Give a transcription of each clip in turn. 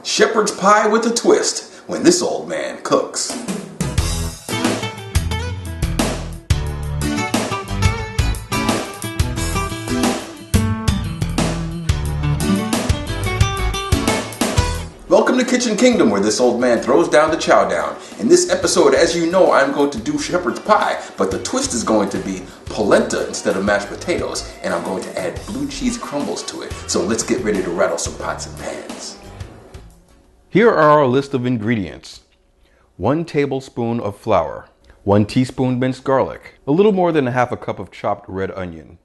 Shepherd's pie with a twist when this old man cooks. Welcome to Kitchen Kingdom, where this old man throws down the chow down. In this episode, as you know, I'm going to do shepherd's pie, but the twist is going to be polenta instead of mashed potatoes, and I'm going to add blue cheese crumbles to it. So let's get ready to rattle some pots and pans. Here are our list of ingredients. 1 tablespoon of flour, 1 teaspoon minced garlic, a little more than ½ cup of chopped red onion,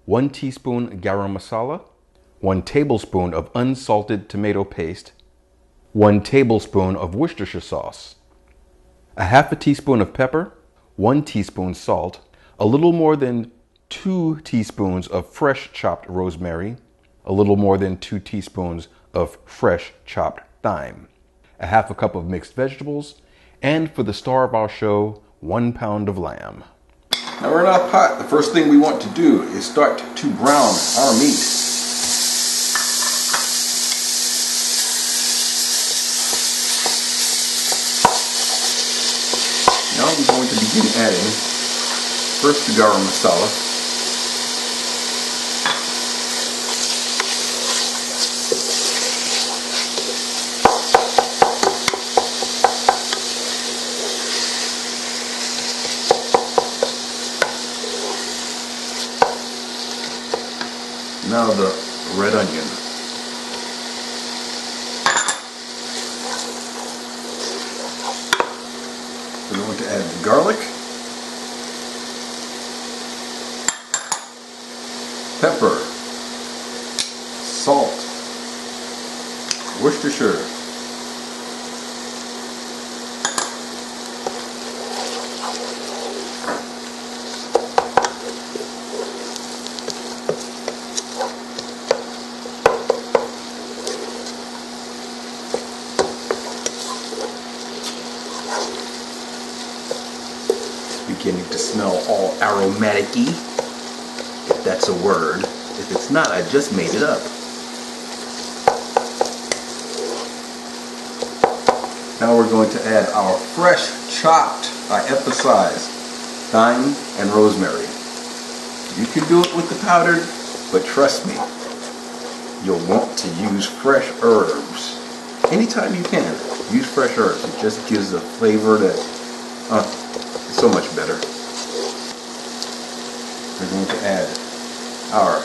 1 teaspoon garam masala, 1 tablespoon of unsalted tomato paste, 1 tablespoon of Worcestershire sauce, ½ teaspoon of pepper, 1 teaspoon salt, a little more than 2 teaspoons of fresh chopped rosemary, a little more than 2 teaspoons of fresh chopped thyme, ½ cup of mixed vegetables, and for the star of our show, 1 pound of lamb. Now we're in our pot. The first thing we want to do is start to brown our meat. Now I'm going to begin adding first the garam masala, now the red onion. We're going to add the garlic, pepper, salt, Worcestershire, beginning to smell all aromatic-y, if that's a word. If it's not, I just made it up. Now we're going to add our fresh chopped, I emphasize, thyme and rosemary. You can do it with the powdered, but trust me, you'll want to use fresh herbs. Anytime you can, use fresh herbs. It just gives a flavor that, it's so much better. We're going to add our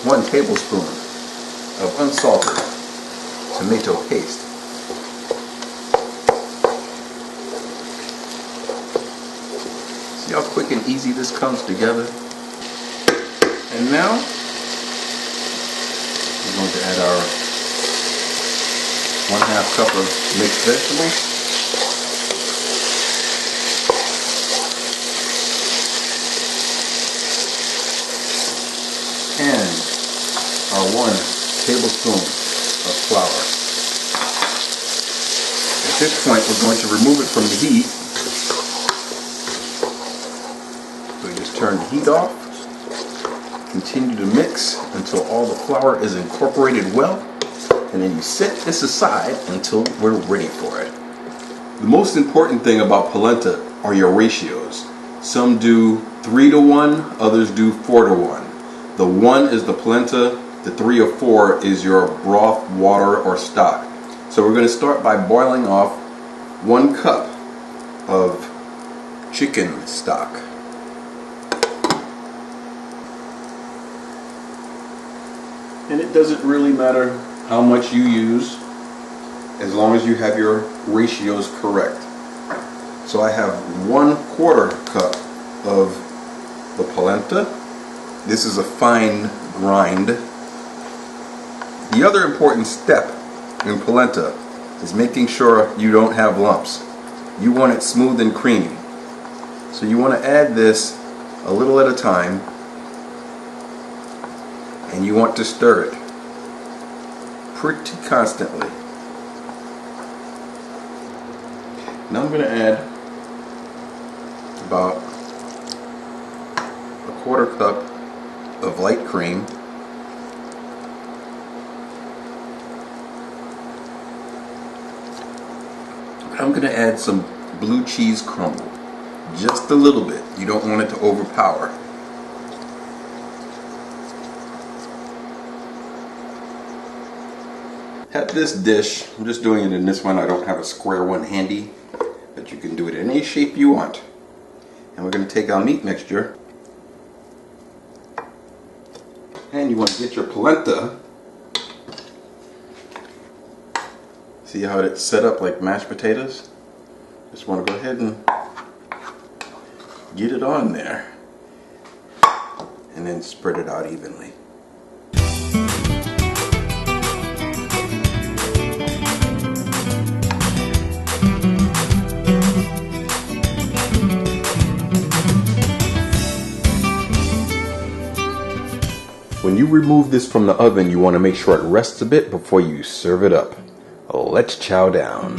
1 tablespoon of unsalted tomato paste. See how quick and easy this comes together? And now we're going to add our 1/2 cup of mixed vegetables. And our 1 tablespoon of flour. At this point, we're going to remove it from the heat. So you just turn the heat off. Continue to mix until all the flour is incorporated well. And then you set this aside until we're ready for it. The most important thing about polenta are your ratios. Some do 3-to-1, others do 4-to-1. The 1 is the polenta, the 3 or 4 is your broth, water, or stock. So we're going to start by boiling off 1 cup of chicken stock. And it doesn't really matter how much you use, as long as you have your ratios correct. So I have 1/4 cup of the polenta. This is a fine grind. The other important step in polenta is making sure you don't have lumps. You want it smooth and creamy. So you want to add this a little at a time, and you want to stir it pretty constantly. Now I'm going to add about 1/4 cup of light cream, I'm gonna add some blue cheese crumble. Just a little bit. You don't want it to overpower. Have this dish, I'm just doing it in this one, I don't have a square one handy, but you can do it in any shape you want. And we're going to take our meat mixture, and you want to get your polenta. See how it's set up like mashed potatoes? Just want to go ahead and get it on there, and then spread it out evenly. When you remove this from the oven, you want to make sure it rests a bit before you serve it up. Let's chow down.